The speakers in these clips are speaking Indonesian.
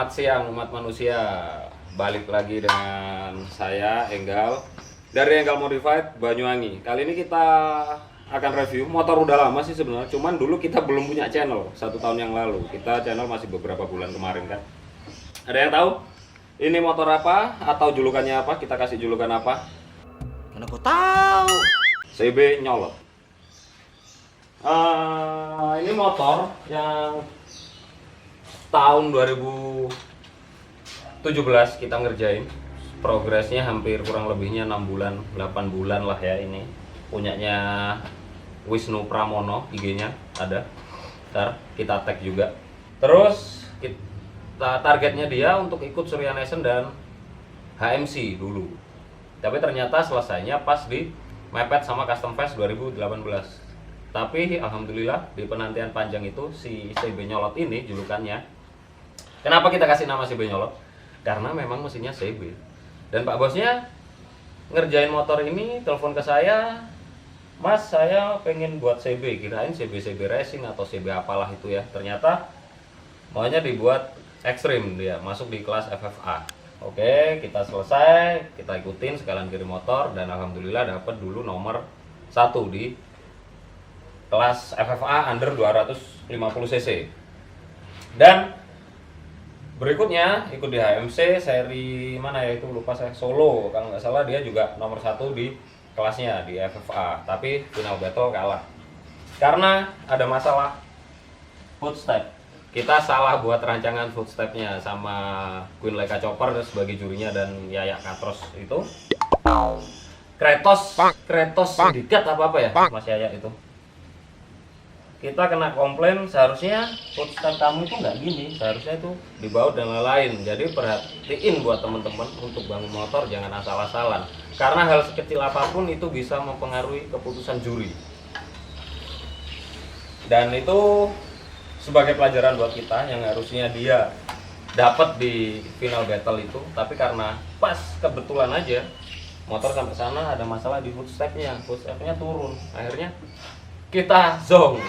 Selamat siang umat manusia. Balik lagi dengan saya Enggal dari Enggal Modified Banyuwangi. Kali ini kita akan review motor udah lama sih sebenarnya. Cuman dulu kita belum punya channel 1 tahun yang lalu. Kita channel masih beberapa bulan kemarin kan. Ada yang tahu ini motor apa atau julukannya apa? Kita kasih julukan apa? Karena gue tahu. CB Nyolot. Ini motor yang tahun 2017 kita ngerjain. Progresnya hampir kurang lebihnya 6 bulan, 8 bulan lah ya ini. Punyanya Wisnu Pramono, IG-nya ada. Ntar kita tag juga. Terus kita targetnya dia untuk ikut Surya Nation dan HMC dulu. Tapi ternyata selesainya pas di mepet sama Custom Fest 2018. Tapi alhamdulillah di penantian panjang itu si CB Nyolot ini julukannya. Kenapa kita kasih nama CB Nyolot? Karena memang mesinnya CB. Dan Pak Bosnya ngerjain motor ini, telepon ke saya, Mas, saya pengen buat CB. Kirain CB Racing atau CB apalah itu ya. Ternyata maunya dibuat ekstrim, dia masuk di kelas FFA. Oke, kita selesai, kita ikutin sekalian kirim motor dan alhamdulillah dapat dulu nomor 1 di kelas FFA under 250 cc. Dan berikutnya ikut di HMC seri mana ya itu lupa saya, Solo kalau nggak salah, dia juga nomor 1 di kelasnya di FFA, tapi final battle kalah karena ada masalah footstep. Kita salah buat rancangan footstepnya sama Queen Laika Chopper sebagai jurinya dan Yaya Katros itu Kretos Sindikat apa ya Mas Yaya itu. Kita kena komplain, seharusnya footstep kamu itu nggak gini, seharusnya itu dibaut dan lain-lain. Jadi perhatiin buat teman-teman untuk bangun motor jangan asal-asalan, karena hal sekecil apapun itu bisa mempengaruhi keputusan juri. Dan itu sebagai pelajaran buat kita yang harusnya dia dapat di final battle itu, tapi karena pas kebetulan aja motor sampai sana ada masalah di footstepnya turun, akhirnya kita zong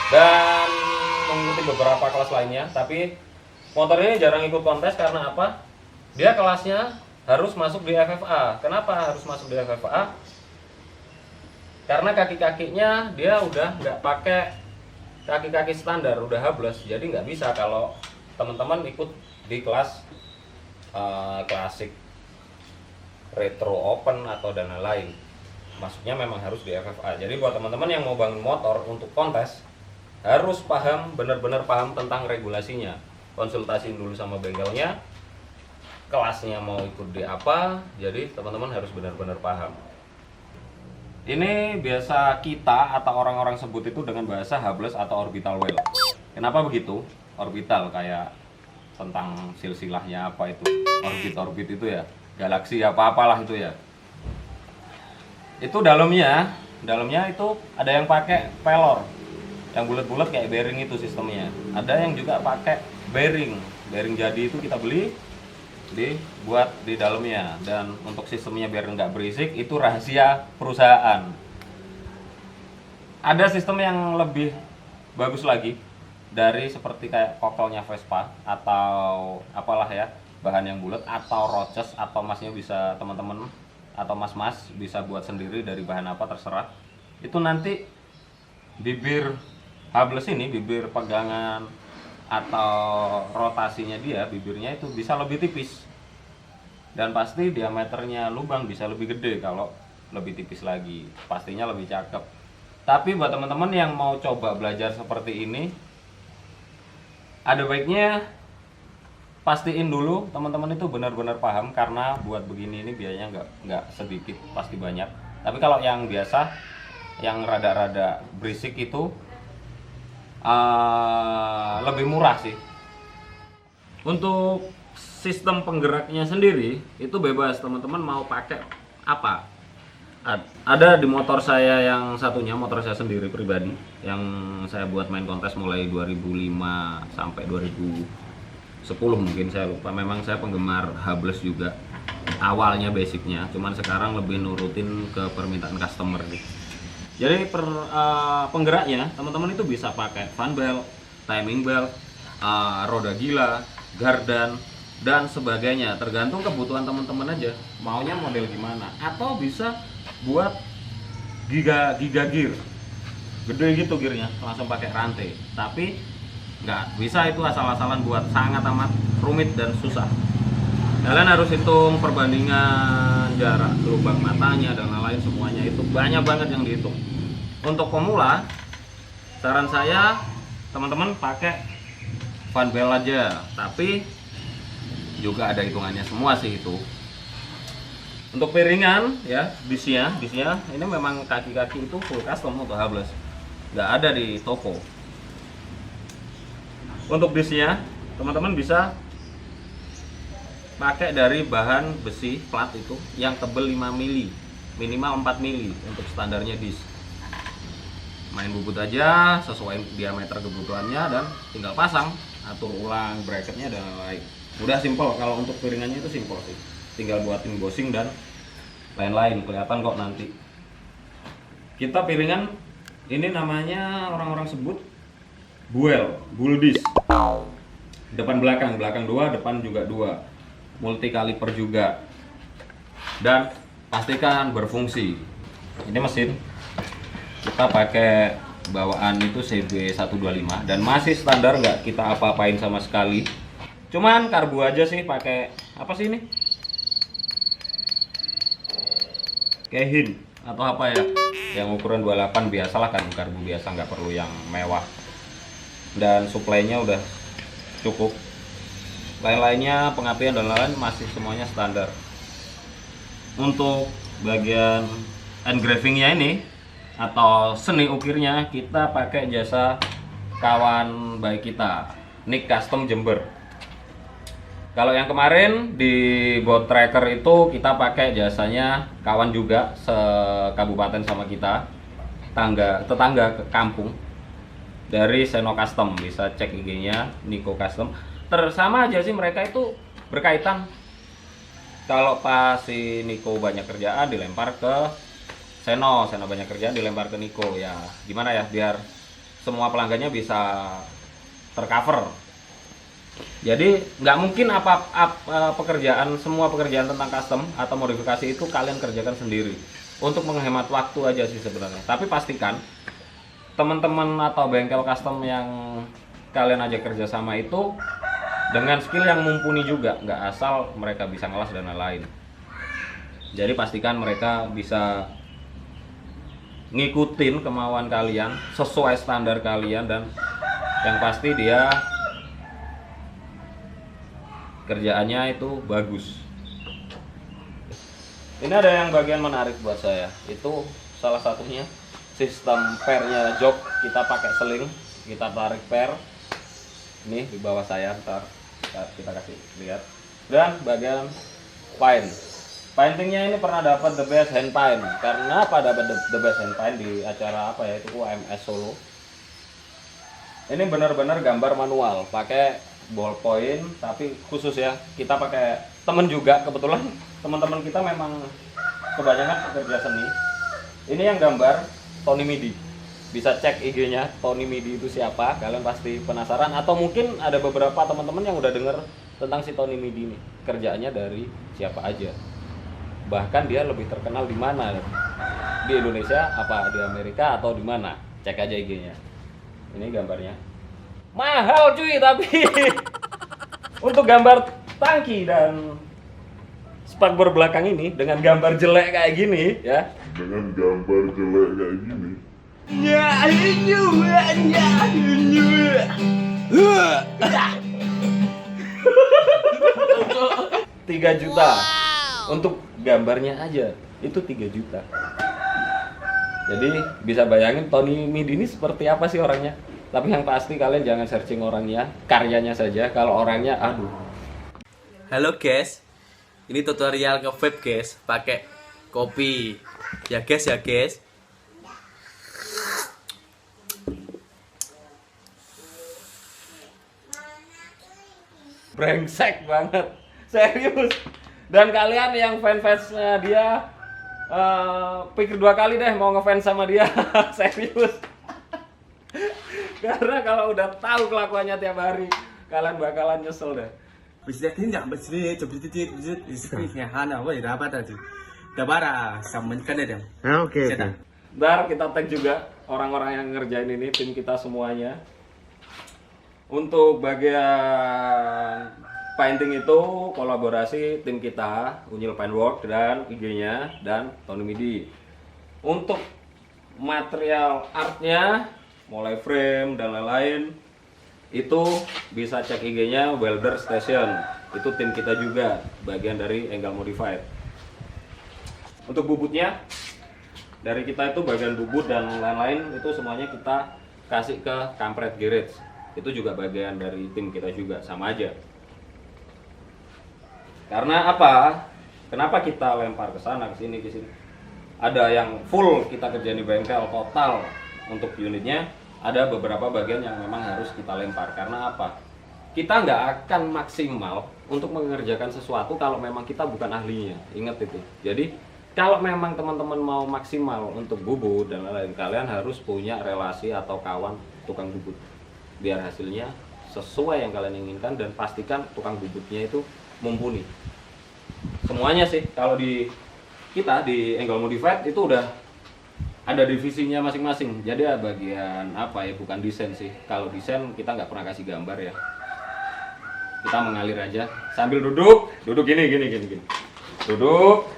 dan mengikuti beberapa kelas lainnya. Tapi motor ini jarang ikut kontes karena apa? Dia kelasnya harus masuk di FFA. Kenapa harus masuk di FFA? Karena kaki-kakinya dia udah nggak pakai kaki-kaki standar, udah hables. Jadi nggak bisa kalau teman-teman ikut di kelas klasik, retro open atau dan lain-lain. Masuknya memang harus di FFA. Jadi buat teman-teman yang mau bangun motor untuk kontes harus paham, benar-benar paham tentang regulasinya. Konsultasiin dulu sama bengkelnya, kelasnya mau ikut di apa. Jadi teman-teman harus benar-benar paham. Ini biasa kita atau orang-orang sebut itu dengan bahasa hubeless atau orbital well. Kenapa begitu? Orbital kayak tentang silsilahnya apa itu, orbit itu ya, galaksi apa-apalah itu ya. Itu dalamnya itu ada yang pakai pelor yang bulat-bulat kayak bearing itu sistemnya. Ada yang juga pakai bearing jadi itu kita beli dibuat di dalamnya. Dan untuk sistemnya biar nggak berisik itu rahasia perusahaan. Ada sistem yang lebih bagus lagi dari seperti kayak kokelnya Vespa atau apalah ya, bahan yang bulat atau roches atau masnya bisa teman-teman atau mas-mas bisa buat sendiri dari bahan apa terserah. Itu nanti bibir hubeless ini, bibir pegangan atau rotasinya dia, bibirnya itu bisa lebih tipis. Dan pasti diameternya lubang bisa lebih gede kalau lebih tipis lagi. Pastinya lebih cakep. Tapi buat teman-teman yang mau coba belajar seperti ini, ada baiknya pastiin dulu teman-teman itu benar-benar paham, karena buat begini ini biayanya nggak sedikit, pasti banyak. Tapi kalau yang biasa, yang rada-rada berisik itu lebih murah sih. Untuk sistem penggeraknya sendiri itu bebas, teman-teman mau pakai apa. Ada di motor saya yang satunya, motor saya sendiri pribadi yang saya buat main kontes mulai 2005 sampai 2010 mungkin, saya lupa. Memang saya penggemar hubeless juga awalnya, basicnya, cuman sekarang lebih nurutin ke permintaan customer gitu. Jadi penggeraknya teman-teman itu bisa pakai fan belt, timing belt, roda gila, gardan, dan sebagainya. Tergantung kebutuhan teman-teman aja, maunya model gimana. Atau bisa buat giga gear, gede gitu gearnya, langsung pakai rantai. Tapi nggak bisa itu asal-asalan buat, sangat amat rumit dan susah. Kalian harus hitung perbandingan jarak lubang matanya dan lain-lain, semuanya itu banyak banget yang dihitung. Untuk pemula, saran saya teman-teman pakai fan belt aja, tapi juga ada hitungannya semua sih itu. Untuk piringan ya, disnya ini memang kaki-kaki itu full custom untuk Hables, nggak ada di toko. Untuk disnya teman-teman bisa pakai dari bahan besi plat itu yang tebel 5 mili, minimal 4 mili untuk standarnya dis. Main bubut aja sesuai diameter kebutuhannya dan tinggal pasang, atur ulang bracketnya dan lain-lain. Udah simple. Kalau untuk piringannya itu simple sih, tinggal buatin bosing dan lain-lain, kelihatan kok nanti. Kita piringan ini namanya orang-orang sebut bull disc. Depan belakang 2, depan juga 2. Multi kaliper juga, dan pastikan berfungsi. Ini mesin kita pakai bawaan itu CB125 dan masih standar, nggak kita apa-apain sama sekali. Cuman karbu aja sih, pakai apa sih ini, Kehin atau apa ya, yang ukuran 28 biasalah kan, karbu biasa, nggak perlu yang mewah. Dan suplainya udah cukup. Lain-lainnya pengapian dan lain-lain masih semuanya standar. Untuk bagian engravingnya ini atau seni ukirnya, kita pakai jasa kawan baik kita, Nick Custom Jember. Kalau yang kemarin di Boat Tracker itu kita pakai jasanya kawan juga sekabupaten sama kita, tetangga ke kampung, dari Seno Custom. Bisa cek IG-nya Nico Custom. Sama aja sih, mereka itu berkaitan. Kalau pas si Nico banyak kerjaan dilempar ke Seno banyak kerjaan dilempar ke Nico. Ya gimana ya, biar semua pelanggannya bisa tercover. Jadi nggak mungkin semua pekerjaan tentang custom atau modifikasi itu kalian kerjakan sendiri. Untuk menghemat waktu aja sih sebenarnya. Tapi pastikan teman-teman atau bengkel custom yang kalian ajak kerja sama itu dengan skill yang mumpuni juga, nggak asal mereka bisa ngelas dan lain-lain. Jadi pastikan mereka bisa ngikutin kemauan kalian, sesuai standar kalian, dan yang pasti dia kerjaannya itu bagus. Ini ada yang bagian menarik buat saya, itu salah satunya sistem pairnya jok. Kita pakai seling, kita tarik pair. Ini di bawah saya, ntar kita kasih lihat. Dan bagian paintingnya ini pernah dapat the best hand paint. Karena apa dapat the best hand paint di acara apa ya, itu UMS Solo. Ini benar-benar gambar manual, pakai ballpoint, tapi khusus ya. Kita pakai temen juga, kebetulan teman-teman kita memang kebanyakan pekerja seni. Ini yang gambar Tony Midi. Bisa cek IG-nya Tony Midi itu siapa, kalian pasti penasaran. Atau mungkin ada beberapa teman-teman yang udah denger tentang si Tony Midi ini, kerjaannya dari siapa aja, bahkan dia lebih terkenal di mana, di Indonesia apa di Amerika atau di mana. Cek aja IG-nya. Ini gambarnya mahal cuy, tapi untuk gambar tangki dan spakbor belakang ini dengan gambar jelek kayak gini ya, Ya, 3 juta untuk gambarnya aja itu 3 juta. Jadi bisa bayangin Tony Midi ini seperti apa sih orangnya. Tapi yang pasti kalian jangan searching orangnya, karyanya saja. Kalau orangnya, aduh. Halo guys, ini tutorial ke vape guys, pakai kopi. Ya guys, ya guys. Brengsek banget, serius. Dan kalian yang fans-fansnya dia pikir 2 kali deh mau ngefans sama dia. Serius. Karena kalau udah tahu kelakuannya tiap hari, kalian bakalan nyesel deh. Bisa tindak bersih, coba titik, istrinya hana, wah dapat aja. Dabara sama kan ada. Oke. Ntar kita tag juga orang-orang yang ngerjain ini, tim kita semuanya. Untuk bagian painting itu kolaborasi tim kita, Unyil Paintwork dan IG-nya dan Tony Midi. Untuk material artnya, mulai frame dan lain-lain, itu bisa cek IG-nya Welder Station. Itu tim kita juga, bagian dari Enggal Modified. Untuk bubutnya, dari kita itu bagian bubut dan lain-lain itu semuanya kita kasih ke Kampret Garage. Itu juga bagian dari tim kita juga, sama aja. Karena apa? Kenapa kita lempar ke sana, ke sini, ke sini? Ada yang full kita kerjain di bengkel total untuk unitnya. Ada beberapa bagian yang memang harus kita lempar. Karena apa? Kita nggak akan maksimal untuk mengerjakan sesuatu kalau memang kita bukan ahlinya. Ingat itu. Jadi kalau memang teman-teman mau maksimal untuk bubut dan lain-lain, kalian harus punya relasi atau kawan tukang bubut. Biar hasilnya sesuai yang kalian inginkan dan pastikan tukang bubutnya itu mumpuni. Semuanya sih kalau di kita di Enggal Modified itu udah ada divisinya masing-masing. Jadi ya bagian apa ya, bukan desain sih. Kalau desain kita nggak pernah kasih gambar ya. Kita mengalir aja sambil duduk gini. Duduk.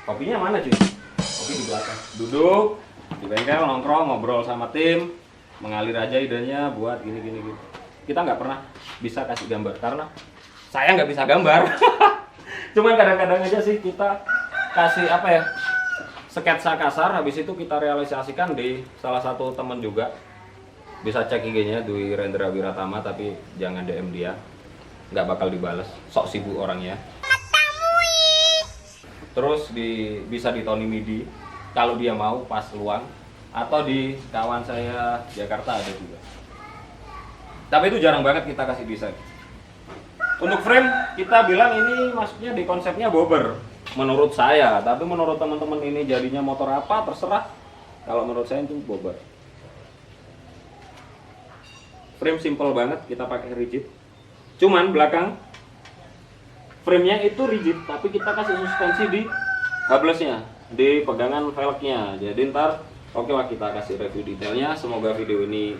Kopinya mana cuy? Kopi di belakang. Duduk di bengkel, nongkrong, ngobrol sama tim, mengalir aja idenya buat gini. Kita nggak pernah bisa kasih gambar karena saya nggak bisa gambar. Cuman kadang-kadang aja sih kita kasih apa ya, sketsa kasar, habis itu kita realisasikan di salah satu teman juga. Bisa cek IG-nya Dwi Rendra Wiratama, tapi jangan DM dia, nggak bakal dibales, sok sibuk orangnya. Terus bisa di Tony Midi kalau dia mau pas luang, atau di kawan saya Jakarta ada juga. Tapi itu jarang banget kita kasih desain. Untuk frame kita bilang ini maksudnya di konsepnya bobber menurut saya, tapi menurut teman-teman ini jadinya motor apa terserah. Kalau menurut saya itu bobber. Frame simple banget, kita pakai rigid. Cuman belakang frame-nya itu rigid, tapi kita kasih suspensi di hubbless-nya, di pegangan velgnya. Jadi ntar oke lah kita kasih review detailnya. Semoga video ini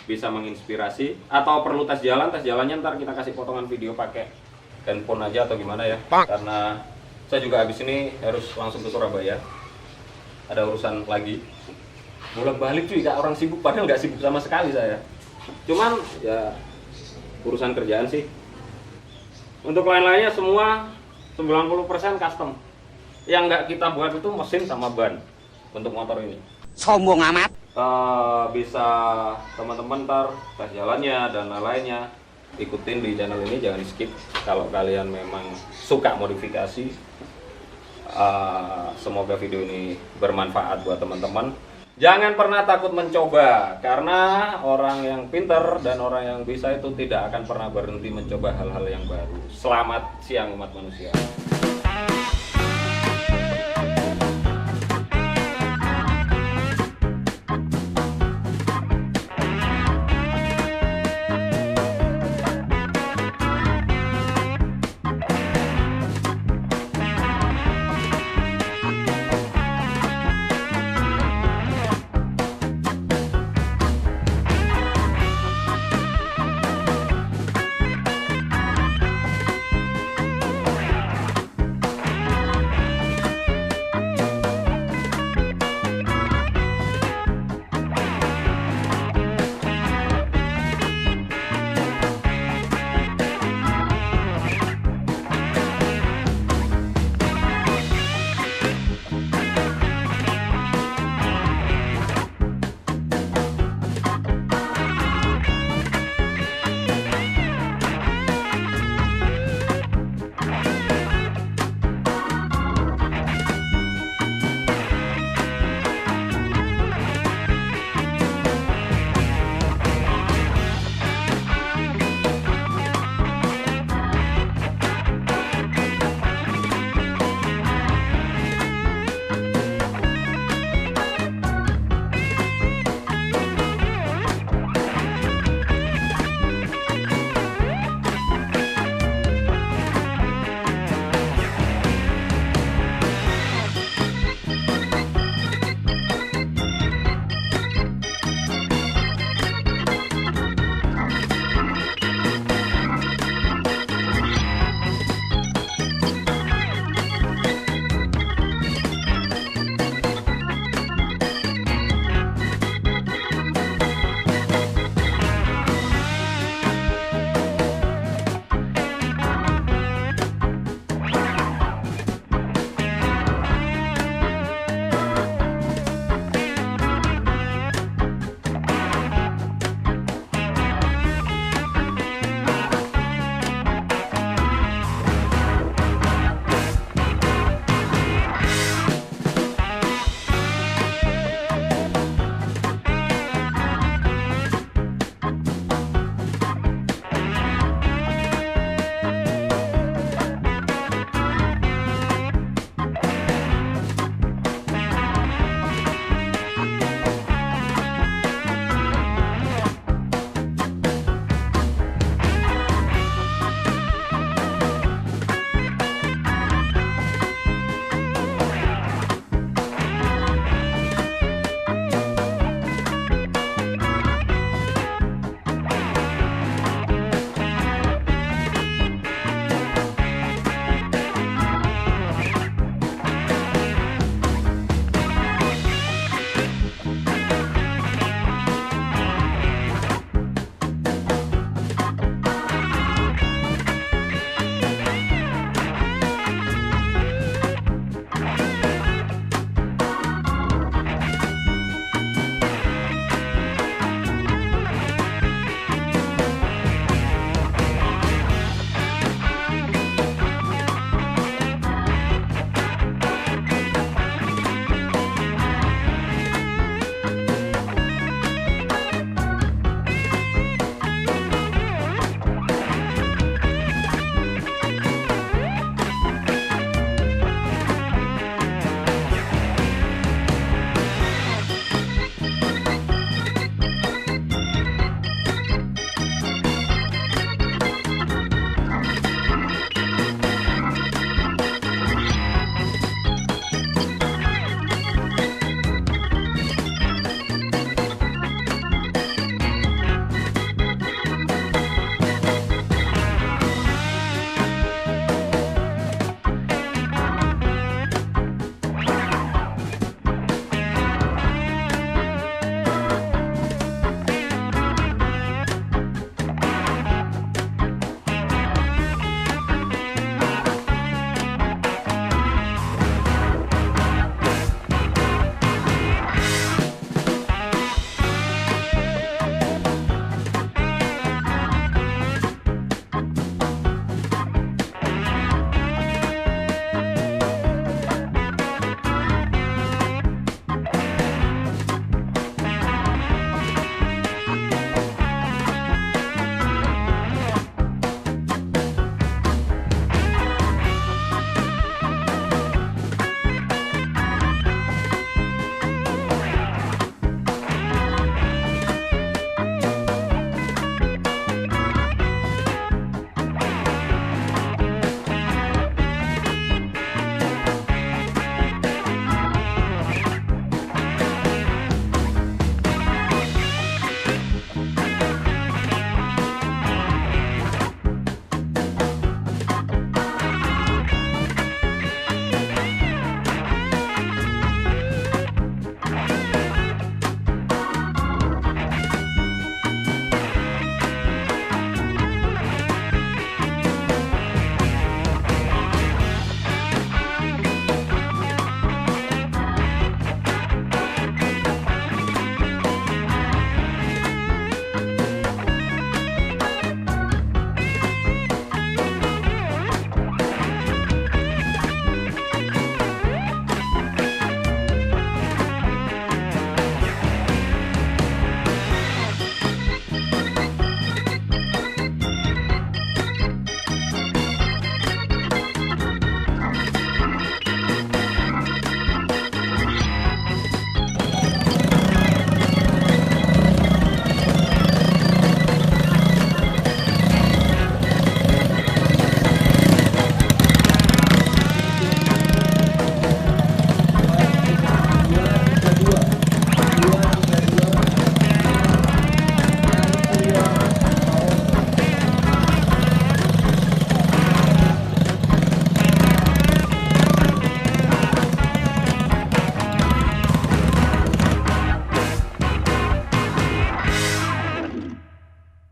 bisa menginspirasi. Atau perlu tes jalannya ntar kita kasih potongan video pakai handphone aja atau gimana ya. Karena saya juga habis ini harus langsung ke Surabaya. Ada urusan lagi. Bolak-balik cuy, gak orang sibuk, padahal nggak sibuk sama sekali saya. Cuman ya urusan kerjaan sih. Untuk lain-lainnya semua 90% custom. Yang nggak kita buat itu mesin sama ban untuk motor ini. Sombong amat. Bisa teman-teman ntar tes jalannya dan lainnya ikutin di channel ini, jangan di skip kalau kalian memang suka modifikasi. Semoga video ini bermanfaat buat teman-teman. Jangan pernah takut mencoba, karena orang yang pinter dan orang yang bisa itu tidak akan pernah berhenti mencoba hal-hal yang baru. Selamat siang umat manusia.